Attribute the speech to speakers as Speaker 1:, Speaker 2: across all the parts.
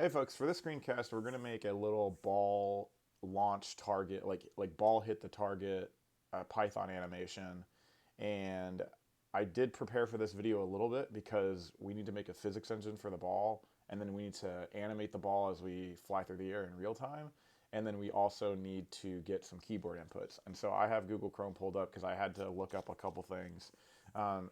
Speaker 1: Hey folks, for this screencast, we're going to make a little ball launch target, like ball hit the target Python animation. And I did prepare for this video a little bit because we need to make a physics engine for the ball, and then we need to animate the ball as we fly through the air in real time. And then we also need to get some keyboard inputs. And so I have Google Chrome pulled up because I had to look up a couple things.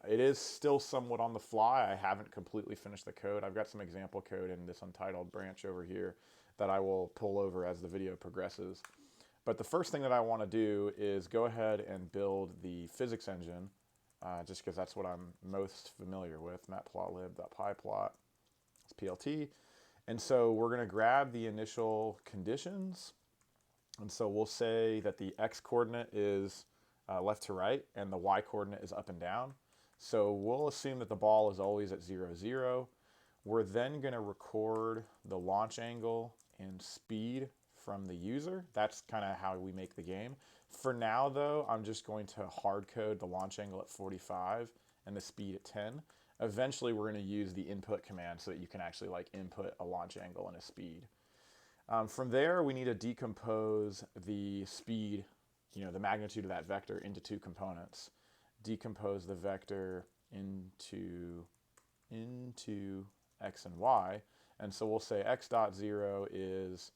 Speaker 1: It is still somewhat on the fly. I haven't completely finished the code. I've got some example code in this untitled branch over here that I will pull over as the video progresses. But the first thing that I want to do is go ahead and build the physics engine, just because that's what I'm most familiar with, matplotlib.pyplot, it's PLT. And so we're going to grab the initial conditions. And so we'll say that the x coordinate is left to right and the y coordinate is up and down. So we'll assume that the ball is always at 0, 0. We're then going to record the launch angle and speed from the user. That's kind of how we make the game. For now, though, I'm just going to hard code the launch angle at 45 and the speed at 10. Eventually, we're going to use the input command so that you can actually like input a launch angle and a speed. From there, we need to decompose the speed, the magnitude of that vector, into two components. Decompose the vector into x and y. And so we'll say x dot 0 is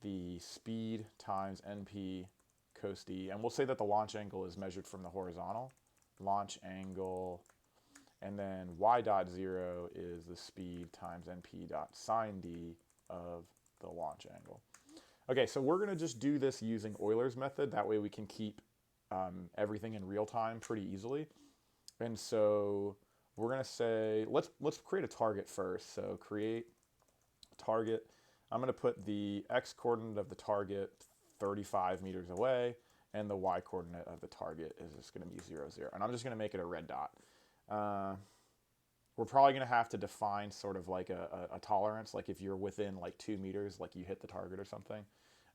Speaker 1: the speed times np cos d. And we'll say that the launch angle is measured from the horizontal. Launch angle. And then y dot 0 is the speed times np dot sine d of the launch angle. Okay, so we're going to just do this using Euler's method. That way we can keep everything in real time pretty easily. And so we're going to say, let's create a target first. So create target. I'm going to put the x coordinate of the target 35 meters away, and the y coordinate of the target is just going to be 0, 0. And I'm just going to make it a red dot. We're probably going to have to define sort of like a tolerance, like if you're within like 2 meters, like you hit the target or something.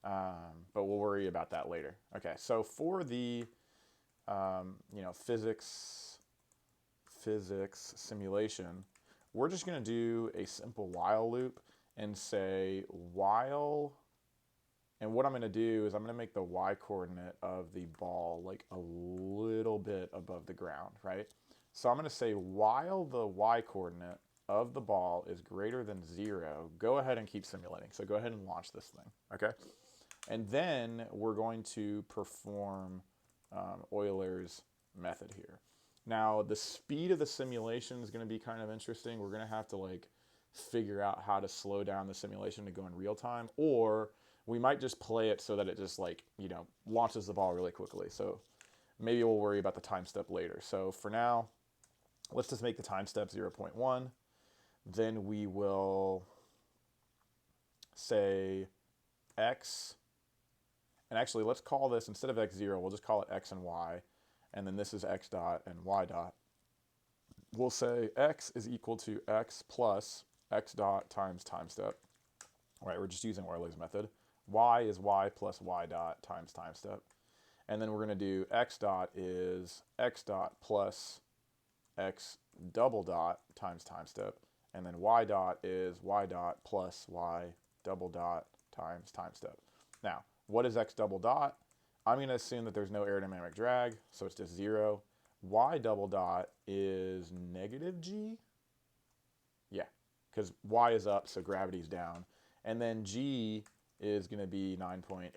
Speaker 1: But we'll worry about that later. Okay, so for the physics simulation, we're just going to do a simple while loop and say while, and what I'm going to do is I'm going to make the y coordinate of the ball like a little bit above the ground, right? So I'm going to say while the y coordinate of the ball is greater than 0, go ahead and keep simulating. So go ahead and launch this thing, okay? And then we're going to perform Euler's method here. Now, the speed of the simulation is going to be kind of interesting. We're going to have to like figure out how to slow down the simulation to go in real time, or we might just play it so that it just like, launches the ball really quickly. So maybe we'll worry about the time step later. So for now, let's just make the time step 0.1. Then we will say x, and actually let's call this, instead of x0, we'll just call it x and y. And then this is x dot and y dot. We'll say x is equal to x plus x dot times time step. All right, we're just using Euler's method. Y is y plus y dot times time step. And then we're going to do x dot is x dot plus x double dot times time step. And then y dot is y dot plus y double dot times time step. Now, what is x double dot? I'm going to assume that there's no aerodynamic drag, so it's just 0. Y double dot is negative g. Yeah, because y is up, so gravity's down. And then g is going to be 9.81.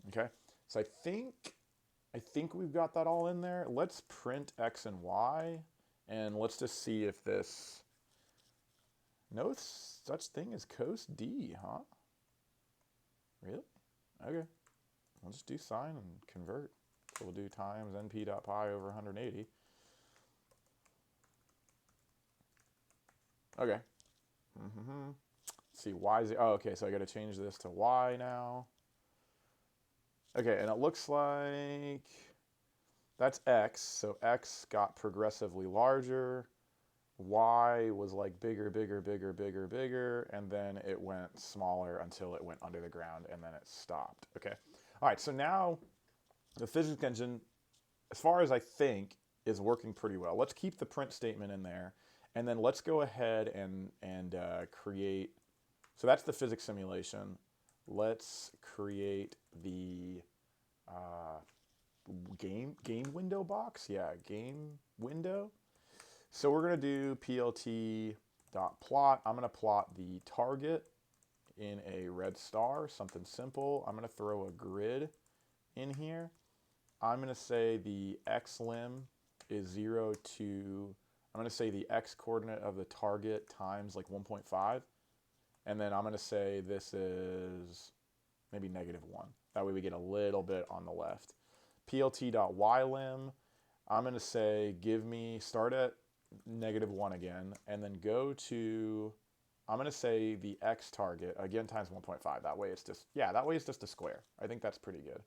Speaker 1: Okay, so I think we've got that all in there. Let's print x and y, and let's just see if this, no such thing as cos d, huh? Really? Okay. We'll just do sine and convert. So we'll do times np.pi over 180. Okay. Let's see, y is, oh, okay, so I got to change this to y now. Okay, and it looks like that's x, so x got progressively larger. Y was like bigger, bigger, bigger, bigger, bigger, and then it went smaller until it went under the ground, and then it stopped, okay? All right, so now the physics engine, as far as I think, is working pretty well. Let's keep the print statement in there, and then let's go ahead and create So that's the physics simulation. Let's create the game window box. Yeah, game window. So we're going to do plt.plot. I'm going to plot the target in a red star, something simple. I'm going to throw a grid in here. I'm going to say the xlim is 0 to, I'm going to say the x coordinate of the target times like 1.5. And then I'm going to say this is maybe -1. That way we get a little bit on the left. plt.ylim, I'm going to say start at -1 again, and then go to, I'm going to say the x target, again times 1.5. That way it's just, yeah, that way it's just a square. I think that's pretty good.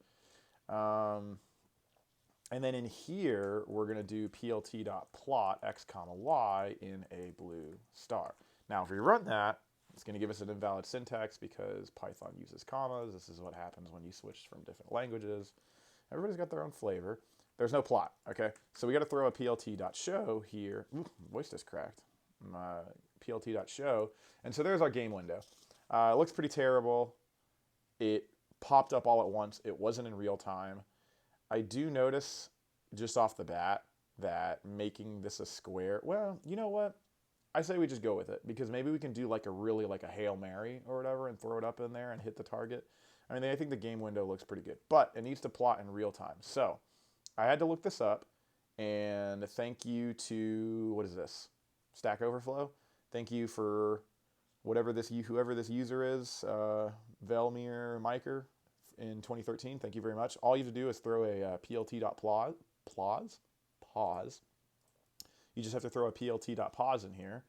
Speaker 1: And then in here, we're going to do plt.plot x comma y in a blue star. Now, if we run that, it's going to give us an invalid syntax because Python uses commas. This is what happens when you switch from different languages. Everybody's got their own flavor. There's no plot, okay? So we got to throw a plt.show here. Ooh, voice just cracked. plt.show. And so there's our game window. It looks pretty terrible. It popped up all at once. It wasn't in real time. I do notice just off the bat that making this a square, well, you know what? I say we just go with it because maybe we can do like a Hail Mary or whatever and throw it up in there and hit the target. I mean, I think the game window looks pretty good, but it needs to plot in real time. So I had to look this up, and thank you to, what is this? Stack Overflow. Thank you for whoever this user is, Velmir Miker in 2013. Thank you very much. All you have to do is throw a plt.pause. You just have to throw a plt.pause in here.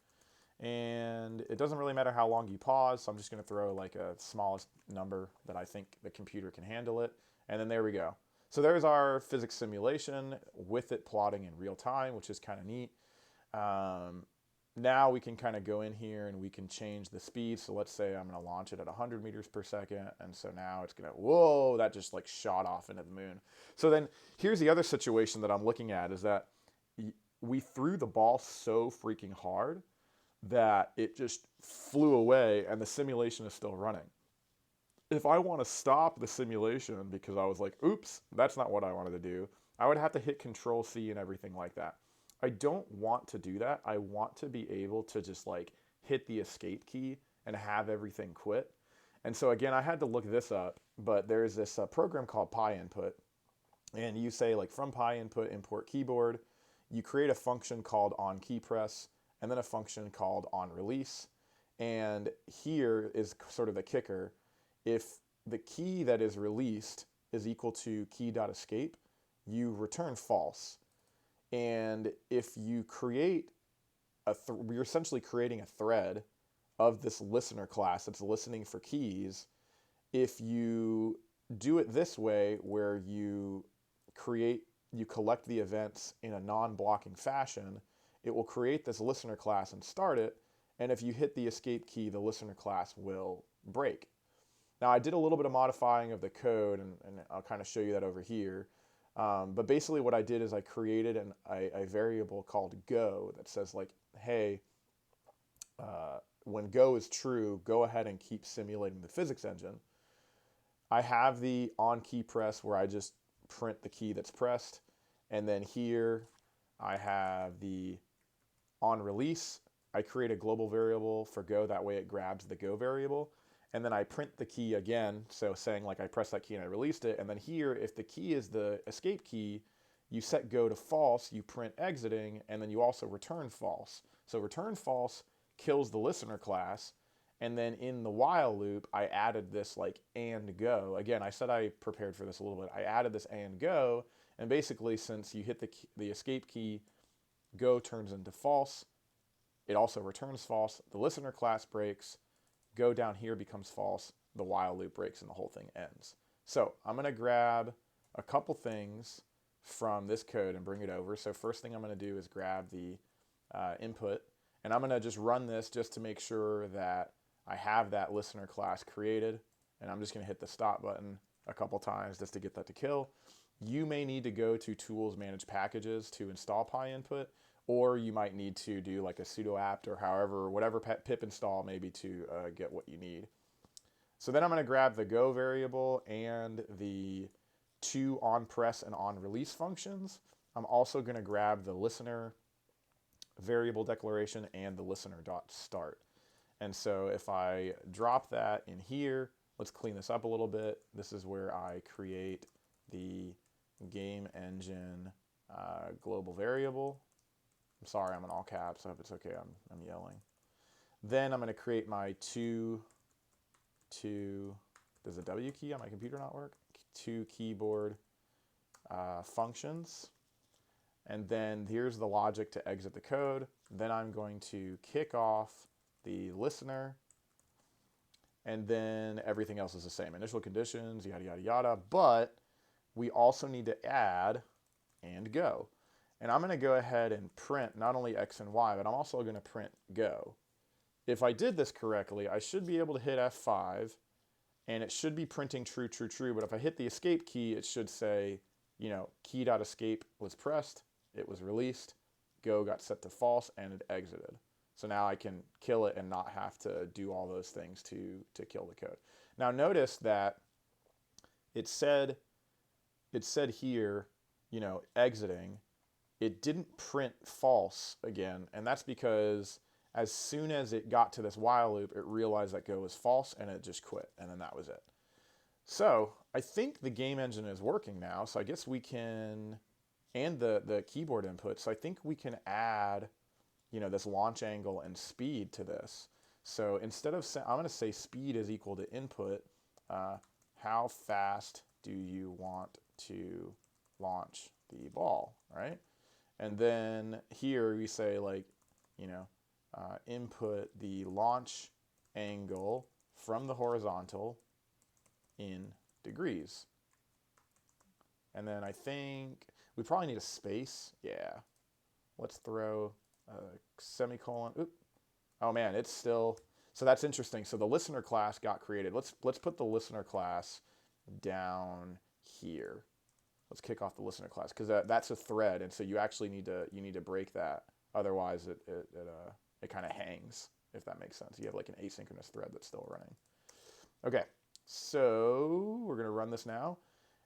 Speaker 1: And it doesn't really matter how long you pause, so I'm just going to throw like a smallest number that I think the computer can handle it. And then there we go. So there's our physics simulation with it plotting in real time, which is kind of neat. Now we can kind of go in here and we can change the speed. So let's say I'm going to launch it at 100 meters per second. And so now it's going to, whoa, that just like shot off into the moon. So then here's the other situation that I'm looking at is that we threw the ball so freaking hard that it just flew away and the simulation is still running. If I want to stop the simulation because I was like, oops, that's not what I wanted to do, I would have to hit Control C and everything like that. I don't want to do that. I want to be able to just like hit the escape key and have everything quit. And so again, I had to look this up, but there's this program called PyInput, and you say like from PyInput import keyboard, you create a function called onKeyPress, and then a function called onRelease. And here is sort of the kicker. If the key that is released is equal to key.escape, you return false. And if you create you're essentially creating a thread of this listener class that's listening for keys. If you do it this way, where you collect the events in a non-blocking fashion, it will create this listener class and start it. And if you hit the escape key, the listener class will break. Now, I did a little bit of modifying of the code, and I'll kind of show you that over here. But basically what I did is I created a variable called go that says like, hey, when go is true, go ahead and keep simulating the physics engine. I have the onKeyPress where I just print the key that's pressed. And then here I have the onRelease. I create a global variable for go, that way it grabs the go variable. And then I print the key again, so saying like I pressed that key and I released it. And then here, if the key is the escape key, you set go to false, you print exiting, and then you also return false. So return false kills the listener class. And then in the while loop, I added this like and go. Again, I said I prepared for this a little bit. I added this and go. And basically, since you hit the escape key, go turns into false. It also returns false. The listener class breaks. Go down here becomes false. The while loop breaks and the whole thing ends. So I'm going to grab a couple things from this code and bring it over. So first thing I'm going to do is grab the input. And I'm going to just run this just to make sure that I have that listener class created. And I'm just going to hit the stop button a couple times just to get that to kill. You may need to go to Tools, Manage Packages to install PyInput, or you might need to do like a sudo apt or however, whatever pip install maybe to get what you need. So then I'm going to grab the go variable and the two on press and on release functions. I'm also going to grab the listener variable declaration and the listener.start. And so if I drop that in here, let's clean this up a little bit. This is where I create the game engine global variable. I'm sorry, I'm in all caps. I hope it's okay. I'm yelling. Then I'm going to create my two. Does the W key on my computer not work? Two keyboard functions. And then here's the logic to exit the code. Then I'm going to kick off the listener. And then everything else is the same. Initial conditions, yada, yada, yada. But we also need to add and go. And I'm going to go ahead and print not only X and Y, but I'm also going to print go. If I did this correctly, I should be able to hit F5, and it should be printing true, true, true. But if I hit the escape key, it should say, you know, key.escape was pressed, it was released, go got set to false, and it exited. So now I can kill it and not have to do all those things to kill the code. Now notice that it said here, you know, exiting. It didn't print false again, and that's because as soon as it got to this while loop, it realized that go was false, and it just quit, and then that was it. So I think the game engine is working now, so I guess we can, and the keyboard input, so I think we can add, you know, this launch angle and speed to this. So instead of, I'm going to say speed is equal to input, how fast do you want to launch the ball, right? And then here we say, like, you know, input the launch angle from the horizontal in degrees. And then I think we probably need a space. Yeah. Let's throw a semicolon. Oop. Oh man, it's still, so that's interesting. So the listener class got created. Let's put the listener class down here. Let's kick off the listener class because that's a thread, and so you actually need to break that. Otherwise, it kind of hangs, if that makes sense. You have like an asynchronous thread that's still running. Okay, so we're gonna run this now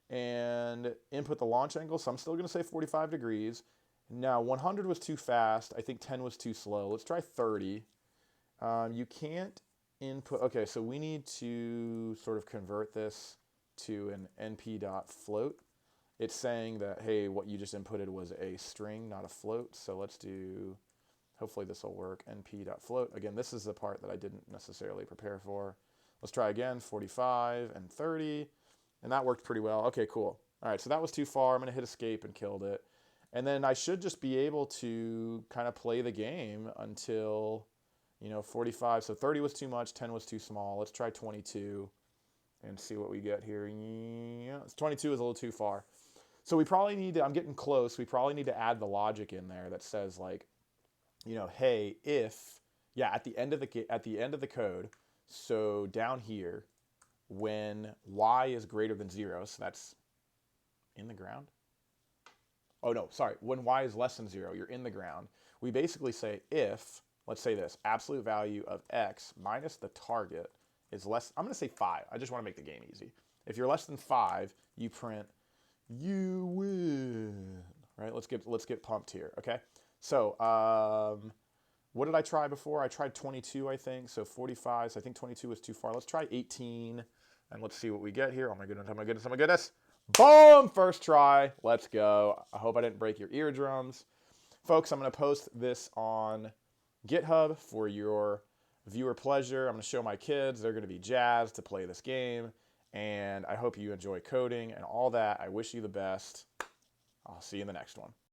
Speaker 1: and input the launch angle. So I'm still gonna say 45 degrees. Now 100 was too fast. I think 10 was too slow. Let's try 30. You can't input. Okay, so we need to sort of convert this to an np.float. It's saying that, hey, what you just inputted was a string, not a float. So let's do, hopefully this will work, np.float. Again, this is the part that I didn't necessarily prepare for. Let's try again, 45 and 30. And that worked pretty well. Okay, cool. All right, so that was too far. I'm going to hit escape and killed it. And then I should just be able to kind of play the game until, you know, 45. So 30 was too much, 10 was too small. Let's try 22 and see what we get here. Yeah, 22 is a little too far. So we probably need to, I'm getting close, we probably need to add the logic in there that says, like, you know, hey, if, yeah, at the end of the code, so down here, when y is greater than 0, so that's in the ground. Oh no, sorry, when y is less than 0, you're in the ground. We basically say if, let's say this, absolute value of x minus the target is less, I'm going to say 5. I just want to make the game easy. If you're less than 5, you print you win, right? Let's get pumped here, okay? So what did I try before? I tried 22, I think, so 45, so I think 22 was too far. Let's try 18, and let's see what we get here. Oh my goodness, oh my goodness, oh my goodness. Boom, first try, let's go. I hope I didn't break your eardrums. Folks, I'm gonna post this on GitHub for your viewer pleasure. I'm gonna show my kids, they're gonna be jazzed to play this game. And I hope you enjoy coding and all that. I wish you the best. I'll see you in the next one.